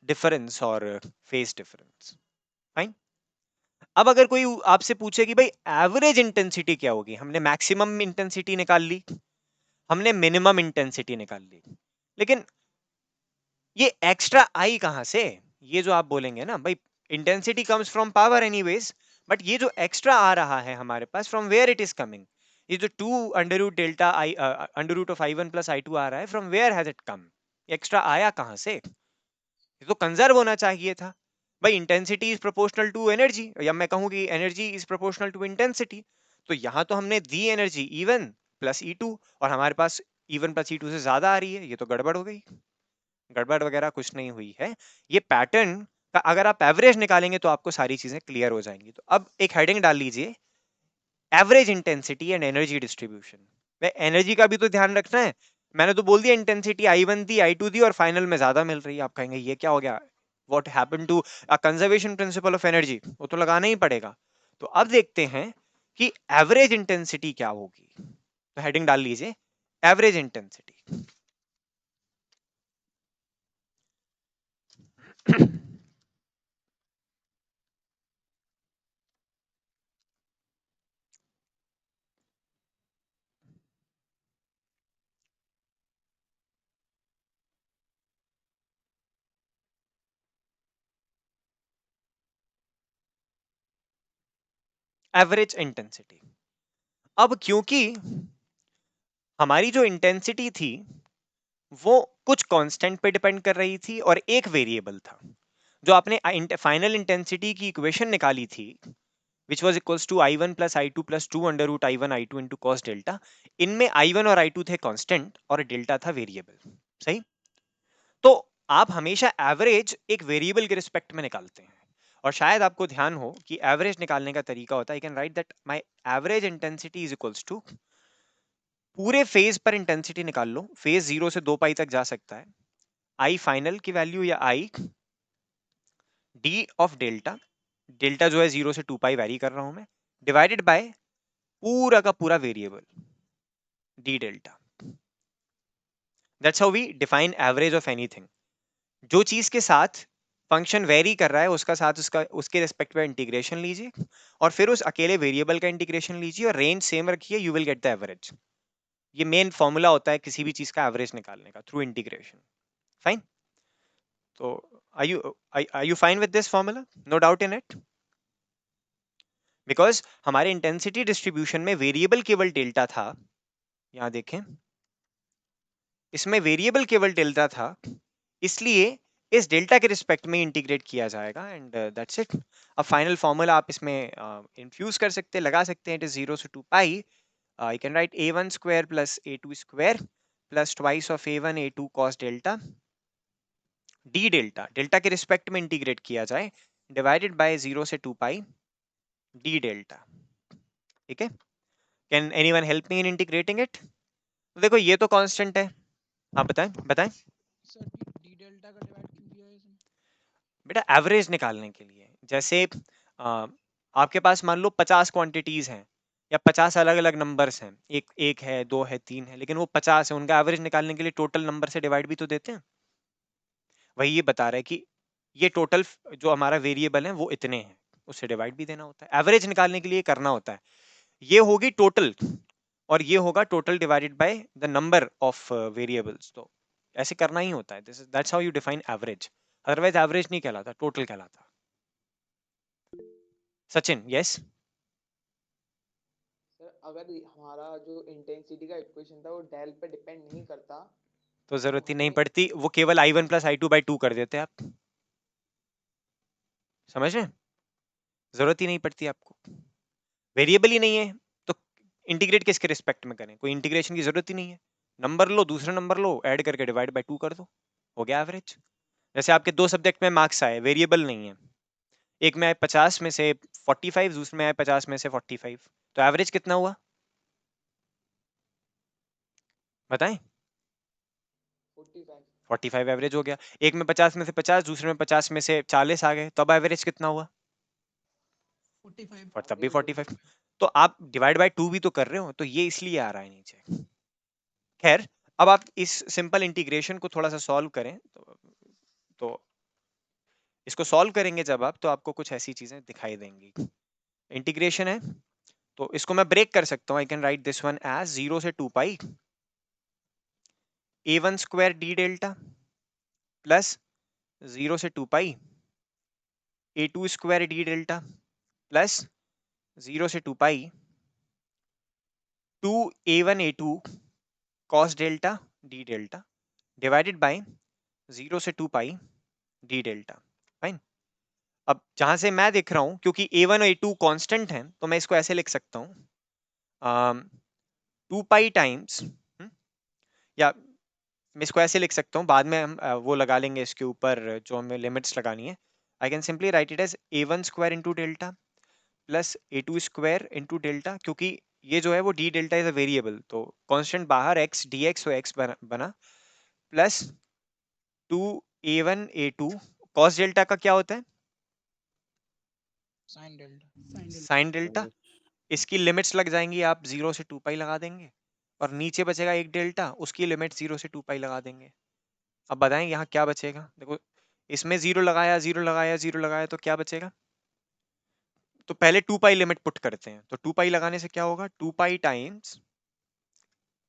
difference और फेज डिफरेंस। फाइन। अब अगर कोई आपसे पूछे कि भाई एवरेज इंटेंसिटी क्या होगी, हमने मैक्सिमम इंटेंसिटी निकाल ली, हमने मिनिमम इंटेंसिटी निकाल ली, लेकिन ये एक्स्ट्रा आई कहां से? ये जो आप बोलेंगे ना भाई intensity comes from power anyways, but ये जो एक्स्ट्रा आ रहा है हमारे पास, from where it is coming? ये जो 2 under root delta I under root of i1 plus i2 आ रहा है, from where has it come? Extra आया कहां से? ये तो कंजर्व होना चाहिए था। भाई intensity is proportional to energy, या मैं कहूं कि energy is proportional to intensity, तो यहां तो हमने दी एनर्जी E1 प्लस E2 और हमारे पास E1 प्लस E2 से ज्यादा आ रही है, ये तो गड़बड़ हो गई। गड़बड़ वगैरह कुछ नहीं हुई है, ये पैटर्न का अगर आप एवरेज निकालेंगे तो आपको सारी चीजें क्लियर हो जाएंगी। तो अब एक हेडिंग डाल लीजिए, average intensity and energy distribution. Energy का भी तो ध्यान रखना है। मैंने तो बोल दिया इंटेंसिटी I1 दी, I2 दी, और फाइनल में ज्यादा मिल रही है। आप कहेंगे ये क्या हो गया, what happened to a conservation principle of energy? वो तो लगाना ही पड़ेगा। तो अब देखते हैं कि एवरेज इंटेंसिटी क्या होगी। तो हेडिंग डाल लीजिए, एवरेज इंटेंसिटी। Average intensity. अब क्योंकि हमारी जो इंटेंसिटी थी वो कुछ कांस्टेंट पे डिपेंड कर रही थी और एक वेरिएबल था, जो आपने फाइनल इंटेंसिटी की इक्वेशन निकाली थी, which was equals to I1 plus I2 plus 2 under root I1 I2 into cos delta. इनमें I1 और I2 थे कांस्टेंट और डेल्टा था वेरिएबल। सही। तो आप हमेशा एवरेज एक वेरिएबल के रिस्पेक्ट में निकालते हैं, और शायद आपको ध्यान हो कि एवरेज निकालने का तरीका होता है, you can write that my average intensity is equals to, पूरे फेज पर इंटेंसिटी निकाल लो, फेज 0 से 2 पाई तक जा सकता है, आई फाइनल की वैल्यू या I D of delta, delta जो है 0 से 2 पाई वैरी कर रहा हूं मैं, डिवाइडेड बाय पूरा का पूरा variable d delta. That's how we define average of anything. जो चीज के साथ फंक्शन वेरी कर रहा है उसका साथ उसका उसके रिस्पेक्ट में इंटीग्रेशन लीजिए, और फिर उस अकेले वेरिएबल का इंटीग्रेशन लीजिए और रेंज सेम रखिए, you will get the average. ये मेन फॉर्मूला होता है किसी भी चीज का एवरेज निकालने का, थ्रू इंटीग्रेशन। फाइन। तो are you fine with this formula? No doubt in it? Because हमारे इंटेंसिटी डिस्ट्रीब्यूशन में वेरिएबल केवल डेल्टा था, यहां देखें इसमें वेरिएबल केवल डेल्टा था, इसलिए इस डेल्टा के रिस्पेक्ट में इंटीग्रेट किया जाएगा, एंड दैट्स इट। अब फाइनल फॉर्मूला आप इसमें इन्फ्यूज कर सकते हैं, लगा सकते हैं, इट इज 0 से 2 पाई, you can write a1 square plus a2 square plus twice of a1 a2 cos delta d delta, delta के रिस्पेक्ट में इंटीग्रेट किया जाए, डिवाइडेड बाय 0 से 2 पाई d डेल्टा। ठीक है। Can anyone help me in integrating it? तो देखो ये तो कांस्टेंट है। हाँ बताएं बताएं। सर डी डेल्टा का डिवाइड क्यों किया है इसमें? बेटा एवरेज निकालने के लिए, जैसे आपके पास मान लो 50 क्वांटिटीज हैं या 50 अलग अलग नंबर्स हैं, एक एक है, दो है, तीन है, लेकिन वो 50 है, उनका एवरेज निकालने के लिए टोटल नंबर से डिवाइड भी तो देते हैं। वही ये बता रहा है कि ये टोटल जो हमारा वेरिएबल है वो इतने हैं, उससे डिवाइड भी देना होता है, एवरेज निकालने के लिए करना होता है। ये होगी टोटल और ये होगा total divided by the number of variables. तो ऐसे करना ही होता है, this is that's how you define average. Otherwise average नहीं कहलाता, टोटल कहलाता। सचिन यस। सर अगर हमारा जो इंटेंसिटी का इक्वेशन था वो डेल पे डिपेंड नहीं करता तो तो जरूरत ही नहीं हमें पड़ती, वो केवल I1 प्लस I2 बाई 2 कर देते आप। समझ रहे? जरूरत ही नहीं पड़ती आपको, वेरिएबल ही नहीं है तो इंटीग्रेट किसके रिस्पेक्ट में करें? कोई इंटीग्रेशन की जरूरत ही नहीं है। नंबर लो, दूसरा नंबर लो, ऐड करके डिवाइड बाय 2 कर दो, हो गया एवरेज। जैसे आपके दो सब्जेक्ट में मार्क्स आए, वेरिएबल नहीं है, एक में आए 50 में से 45, दूसरे में आए 50 में से 45, तो एवरेज कितना हुआ? बताएं? 45। 45 एवरेज हो गया। एक में 50 में से 50, दूसरे में 50 में से 40 आ गए, तो अब एवरेज कितना हुआ? 45। और तब भी Average 45। तो आप डिवाइड बाय 2 भी तो कर रहे हो, तो ये इसलिए आ रहा है नीचे। खैर, अब आप इस सिंपल इंटीग्रेशन को थोड़ा सा सॉल्व करें तो इसको सॉल्व करेंगे जब आप, तो आपको कुछ ऐसी चीजें दिखाई देंगी। इंटीग्रेशन है तो इसको मैं ब्रेक कर सकता हूं। I can write this one as 0 से 2 pi a1 square d delta plus 0 से 2 pi a2 square d delta plus 0 से 2 pi 2 a1 a2 cos delta d delta divided by 0 से 2 पाई डी डेल्टा। फाइन। अब जहां से मैं देख रहा हूं, क्योंकि a1 और a2 कांस्टेंट हैं, तो मैं इसको ऐसे लिख सकता हूं 2 पाई टाइम्स, या मैं इसको ऐसे लिख सकता हूँ, बाद में हम वो लगा लेंगे इसके ऊपर जो हमें लिमिट्स लगानी है। I can simply write it as a1 square into delta plus a2 square into delta, क्योंकि ये जो है वो d delta is a variable, तो कांस्टेंट बाहर x dx, तो x बना plus 2 a1 a2 cos delta का क्या होता है? Sine delta. Sine delta. इसकी लिमिट्स लग जाएंगी, आप 0 से 2 पाई लगा देंगे, और नीचे बचेगा एक डेल्टा, उसकी लिमिट 0 से 2 पाई लगा देंगे। अब बताएं यहाँ क्या बचेगा? देखो, इसमें 0 लगाया, 0 लगाया, 0 लगाया, तो क्या बचेगा? तो पहले 2 पाई लिमिट पुट करते हैं, तो 2 पाई लगाने से क्या होगा? 2 pi times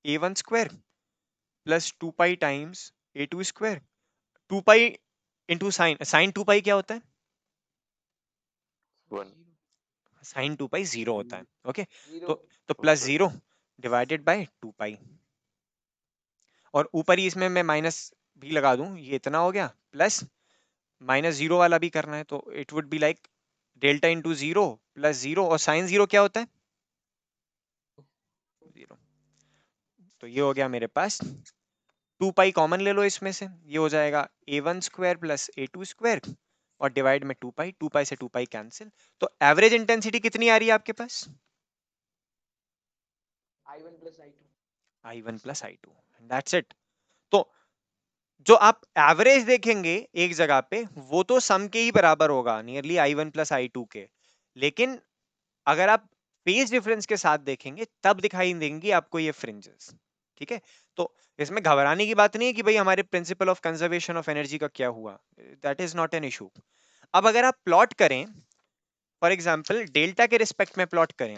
a1 square plus 2 pi times a2 square. 2 pi into sine, sine 2 pi क्या होता है? 1। साइन 2 पाई 0 होता है। Okay, zero. तो प्लस Okay. 0 डिवाइडेड बाय 2 पाई, और ऊपर ही इसमें मैं माइनस भी लगा दूं, ये इतना हो गया, प्लस माइनस 0 वाला भी करना है, तो it would be like delta into 0 plus 0, और साइन 0 क्या होता है? 0। तो ये हो गया मेरे पास। 2 पाई कॉमन ले लो इसमें से, ये हो जाएगा a1 square plus a2 square, और डिवाइड में 2 पाई, 2 पाई से 2 पाई कैंसिल। तो एवरेज इंटेंसिटी कितनी आ रही है आपके पास? I1 plus I2। I1 plus I2, that's it. तो जो आप एवरेज देखेंगे एक जगह पे, वो तो सम के ही बराबर होगा, नियरली I1 प्लस I2 के, लेकिन अगर आप फेज डिफरेंस के साथ देखेंगे तब दिखाई देंगी आपको ये फ्रिंजेस। ठीक है, तो इसमें घबराने की बात नहीं है कि भाई हमारे principle of conservation of energy का क्या हुआ, that is not an issue. अब अगर आप प्लॉट करें, फॉर एग्जांपल डेल्टा के रिस्पेक्ट में प्लॉट करें,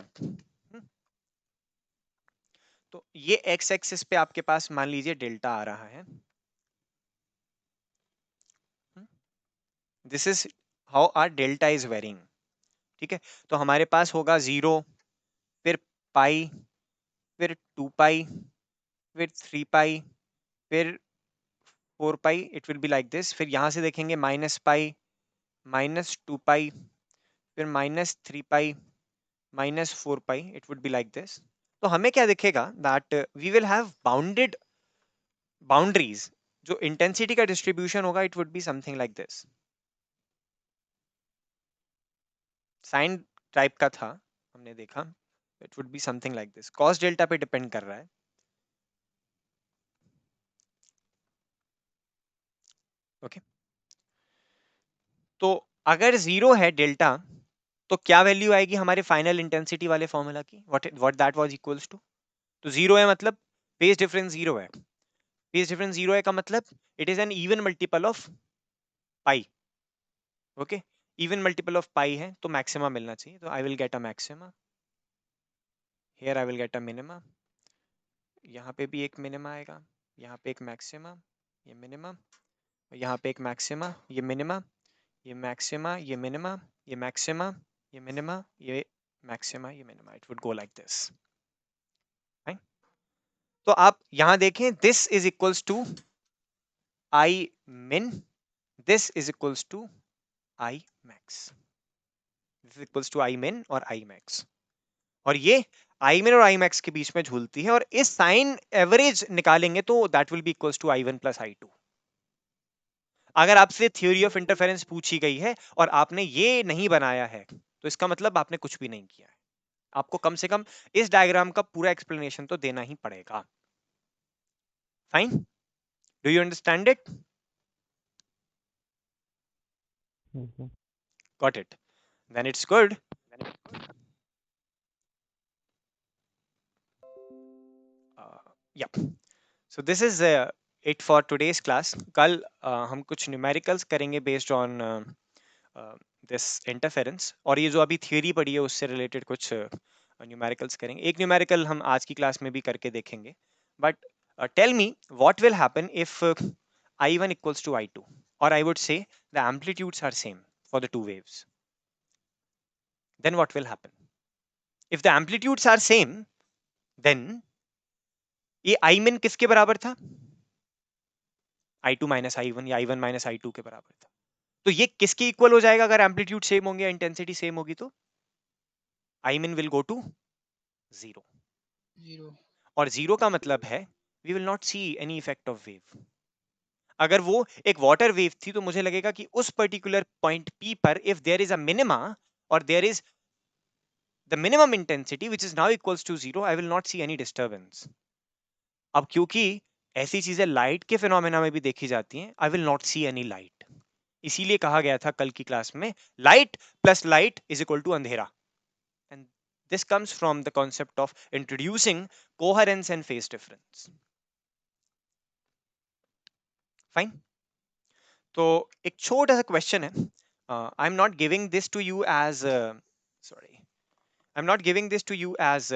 तो ये एक्स एक्सिस पे आपके पास मान लीजिए डेल्टा आ रहा है, this is how our delta is varying. ठीक है, तो हमारे पास होगा 0, फिर पाई, फिर 2 पाई, फिर 3 पाई, फिर 4 pi, it will be like this. फिर यहां से देखेंगे माइनस पाई, माइनस 2 पाई, फिर minus 3 pi, minus 4 pi, it would be like this. तो हमें क्या दिखेगा? That we will have bounded boundaries. जो इंटेंसिटी का डिस्ट्रीब्यूशन होगा, it would be something like this. Sine type का था, हमने देखा, it would be something like this. Cos delta पे डिपेंड कर रहा है। ओके, तो अगर 0 है डेल्टा, तो क्या वैल्यू आएगी हमारे फाइनल इंटेंसिटी वाले फॉर्मूला की? What that was equals to? तो 0 है मतलब फेज डिफरेंस 0 है। फेज डिफरेंस 0 है का मतलब it is an even multiple of pi. Okay, even multiple of pi है, तो मैक्सिमा मिलना चाहिए, तो I will get a maxima, here I will get a minima, यहाँ पे भी एक मिनिमा आएगा, यहाँ पे एक मैक्सिमा, ये मिनिमा, यहाँ पे एक मैक्सिमा, ये मिनिमा, ये मैक्सिमा, ये मिनिमा, ये मैक्सिमा, ये मिनिमा, ये मैक्सिमा, ये minima, it would go like this. तो आप यहां देखें, this is equals to I min, this is equals to I max, this is equals to I min और आई मैक्स, और ये आई मिन और आई मैक्स के बीच में झूलती है, और इस साइन एवरेज निकालेंगे तो that will be equals to I1 plus I2। अगर आपसे थ्योरी ऑफ इंटरफेरेंस पूछी गई है और आपने ये नहीं बनाया है, तो इसका मतलब आपने कुछ भी नहीं किया है। आपको कम से कम इस डायग्राम का पूरा एक्सप्लेनेशन तो देना ही पड़ेगा। Fine? Do you understand it? Got it. Then it's good. Yeah. So this is it for today's class. कल हम कुछ न्यूमेरिकल्स करेंगे based on दिस इंटरफेरेंस, और ये जो अभी थियरी पढ़ी है उससे रिलेटेड कुछ न्यूमेरिकल्स करेंगे. एक न्यूमेरिकल हम आज की क्लास में भी करके देखेंगे. But tell me what will happen if I1 equals to I2, or I would say the amplitudes are same for the two waves. Then what will happen? If the amplitudes are same, then ये I min किसके बराबर था? I2 minus I1 या I1 minus I2 के बराबर था. तो ये किसके इक्वल हो जाएगा अगर एम्पलीट्यूड सेम होंगे या इंटेंसिटी सेम होगी? तो I min will go to 0. 0. और 0 का मतलब है we will not see any effect of wave. अगर वो एक वाटर वेव थी तो मुझे लगेगा कि उस पर्टिकुलर पॉइंट P पर if there is a minima और there is the minimum intensity which is now equals to 0, I will not see any disturbance. अब क्योंकि ऐसी चीजें लाइट के फिनोमेना में भी देखी जाती हैं, I will not see any light. इसीलिए कहा गया था कल की क्लास में light plus light is equal to अंधेरा. And this comes from the concept of introducing coherence and phase difference. Fine. तो एक छोटा सा क्वेश्चन है. I am not giving this to you as sorry I am not giving this to you as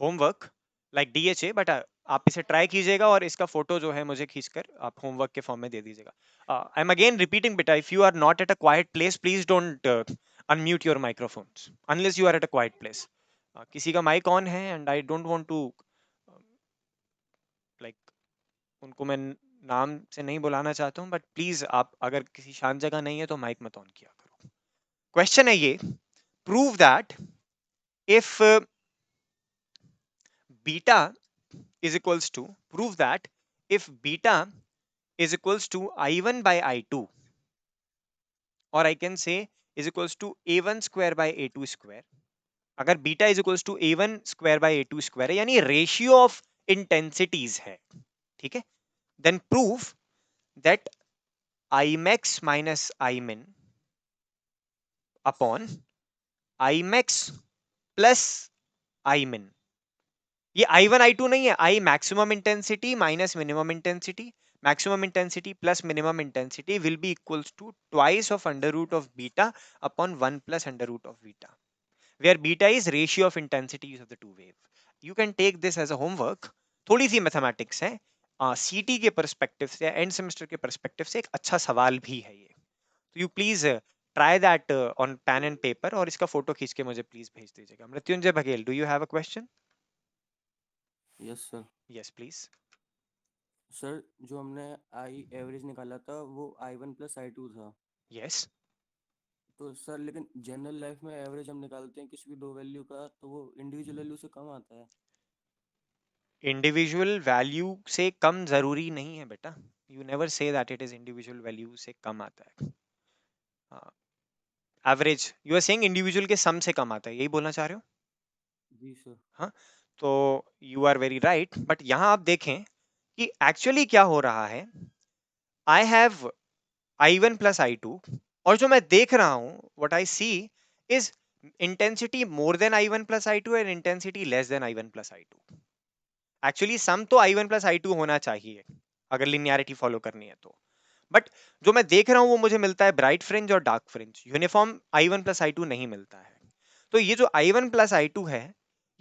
homework like DHA, but आप इसे try कीजिएगा और इसका फोटो जो है मुझे खींचकर आप होमवर्क के फॉर्म में दे दीजिएगा. आई एम अगेन रिपीटिंग बेटा, if you are not at a quiet place please don't unmute your microphones unless you are at a quiet place. किसी का माइक ऑन है and I don't want to like उनको मैं नाम से नहीं बुलाना चाहता हूँ, बट प्लीज आप अगर किसी शांत जगह नहीं है तो माइक मत ऑन किया करो. क्वेश्चन है ये, prove that if beta is equals to prove that if beta is equals to I1 by I2, or I can say is equals to A1 square by A2 square. अगर beta is equals to A1 square by A2 square है यानी ratio of intensities है, ठीक है, then prove that Imax minus Imin upon Imax plus Imin. ये I1 I2 नहीं है, I maximum intensity minus minimum intensity. Maximum intensity plus minimum intensity will be equals to twice of under root of beta upon 1 plus under root of beta, where beta is ratio of intensities of the two wave. You can take this as a homework. थोड़ी सी mathematics है, सीटी के perspective से, end semester के perspective से एक अच्छा सवाल भी है ये. तो you please try that on pen and paper और इसका फोटो खींच के मुझे प्लीज भेज दीजिएगा. Mrityunjay Baghel, do you have a question? Yes sir. Yes please. Sir जो हमने आई एवरेज निकाला था वो I1 प्लस I2 था. यस. तो सर लेकिन जनरल लाइफ में एवरेज हम निकालते हैं किसी भी दो वैल्यू का तो वो इंडिविजुअल वैल्यू से कम आता है. इंडिविजुअल वैल्यू से कम जरूरी नहीं है बेटा. You never say that it is individual value से कम आता है. Average you are saying individual के सम से कम आता है, यही बोलना चाह रहे हो? जी सर. हाँ, तो you are very right, but यहां आप देखें कि एक्चुअली क्या हो रहा है. I have I1 plus I2 और जो मैं देख रहा हूं what I see is intensity more than I1 plus I2 and intensity less than I1 plus I2. Actually sum तो I1 प्लस I2 होना चाहिए अगर लिनियरिटी फॉलो करनी है तो, बट जो मैं देख रहा हूं वो मुझे मिलता है ब्राइट फ्रिंज और dark fringe. Uniform I1 plus I2 नहीं मिलता है. तो ये जो I1 प्लस I2 है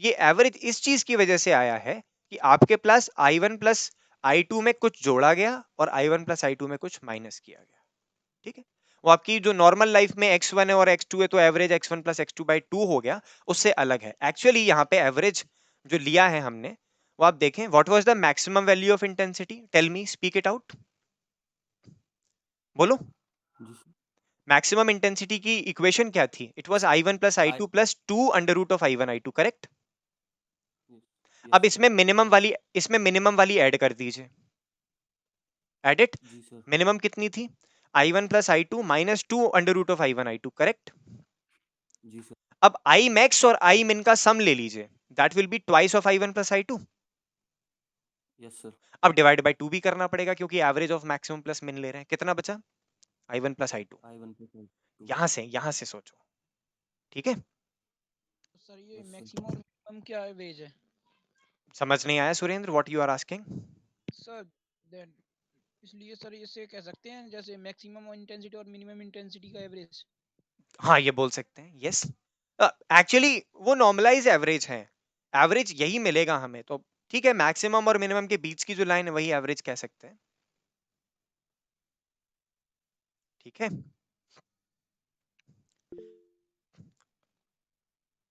ये एवरेज इस चीज की वजह से आया है कि आपके प्लस I1 प्लस I2 में कुछ जोड़ा गया और I1 प्लस I2 में कुछ माइनस किया गया. ठीक है, वो आपकी जो नॉर्मल लाइफ में x1 है और x2 है तो average x1 plus x2 by 2 हो गया, उससे अलग है. एक्चुअली यहाँ पे एवरेज जो लिया है हमने वो आप देखें, what was the maximum value of intensity? Tell me, speak it out, बोलो. जी सर. मैक्सिमम इंटेंसिटी की इक्वेशन क्या थी? It was I1 plus I2 plus 2 under root of I1 I2, correct? अब यस सर. इसमें मिनिमम वाली add कर दीजिए. Add it. जी सर. मिनिमम कितनी थी? I1 plus I2 minus 2 under root of I1 I2, correct? जी सर. अब I max और I min का सम ले लीजिए, that will be twice of I1 plus I2. Yes sir. अब डिवाइड बाय 2 भी करना पड़ेगा क्योंकि एवरेज ऑफ मैक्सिमम प्लस मिन ले रहे हैं। कितना बचा? I1 plus I2। I1 + I2। यहाँ से सोचो, ठीक है? तो सर ये यस सर। मैक्सिमम और मिनिमम क्या वेज है समझ नहीं आया Surendra, what you are asking? Sir? Then इसलिए सर इसे कह सकते हैं जैसे मैक्सिमम इंटेंसिटी और मिनिमम इंटेंसिटी का एवरेज। हाँ, ये बोल सकते हैं, यस। एक्चुअली वो नॉर्मलाइज एवरेज है, एवरेज यही मिलेगा हमें, तो ठीक है, मैक्सिमम और मिनिमम के बीच की जो लाइन है वही एवरेज कह सकते हैं, ठीक है?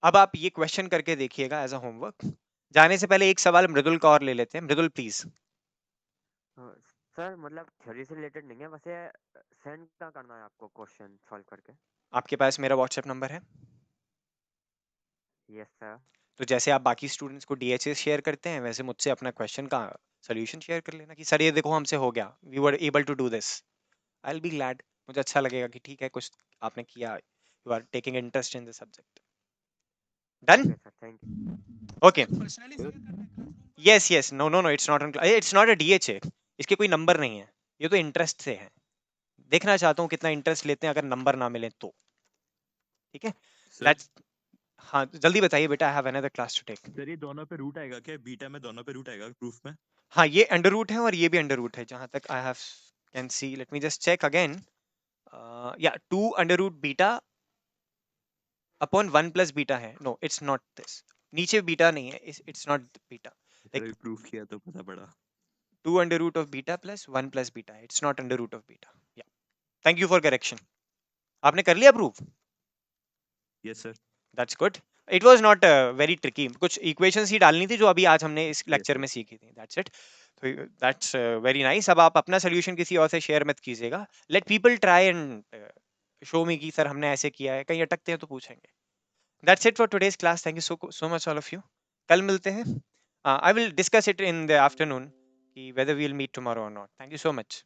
अब आप ये क्वेश्चन करके देखिएगा एज अ होमवर्क। जाने से पहले एक सवाल मृदुल का और ले लेते हैं। मृदुल प्लीज। हाँ, सर मतलब थ्योरी से रिलेटेड नहीं है, वैसे सेंड कहाँ करना है आपको क्वेश्चन सॉल्व करके? आपके पास मेरा व्हाट्सएप नंबर है? Yes sir. तो जैसे आप बाकी स्टूडेंट्स को डीएचएस शेयर करते हैं, वैसे मुझसे अपना क्वेश्चन का सोल्यूशन शेयर कर लेना कि सर ये देखो हमसे हो गया, we were able to do this. I will be glad. मुझे अच्छा लगेगा कि ठीक है, कुछ आपने किया, you are taking interest in the subject. Done? Okay sir, thank you. Okay. Sir personally share करना है क्लासरूम पर? Yes yes, no no no, it's not it's not a DHA. इसके कोई नंबर नहीं है, ये तो इंटरेस्ट से है। देखना चाहता हूँ कितना इंटरेस्ट लेते हैं, अगर नंबर ना मिले तो। ठीक है, सर लेट्स। हाँ जल्दी बताइए बेटा, I have another class to take. Sir ये दोनों पे रूट आएगा क्या? बीटा में दोनों पे रूट आएगा प्रूफ में? हाँ, ये अंडर रूट है और ये भी अंडर रूट है, जहां तक I have can see. Let me just check again. या 2 under root beta upon 1 plus beta है। No, it's not this. नीचे बीटा नहीं है, it's not beta. Sir like अभी प्रूफ किया तो पता पड़ा। 2 under root of beta plus 1 plus beta है, it's not under root of beta. Yeah thank you for correction. आपने कर लिया proof? Yes sir. That's good. It was not very tricky, कुछ इक्वेशंस ही डालनी थी जो अभी आज हमने इस यस लेक्चर सर। में सीखी थी, दैट्स इट। तो दैट्स वेरी नाइस। अब आप अपना सोल्यूशन किसी और से शेयर मत कीजिएगा, let people try and show मी कि सर हमने ऐसे किया है, कहीं अटकते हैं तो पूछेंगे। That's it for today's class, thank you so much all of you. कल मिलते हैं। I will discuss it in the afternoon कि whether we will meet tomorrow और not. Thank you so much.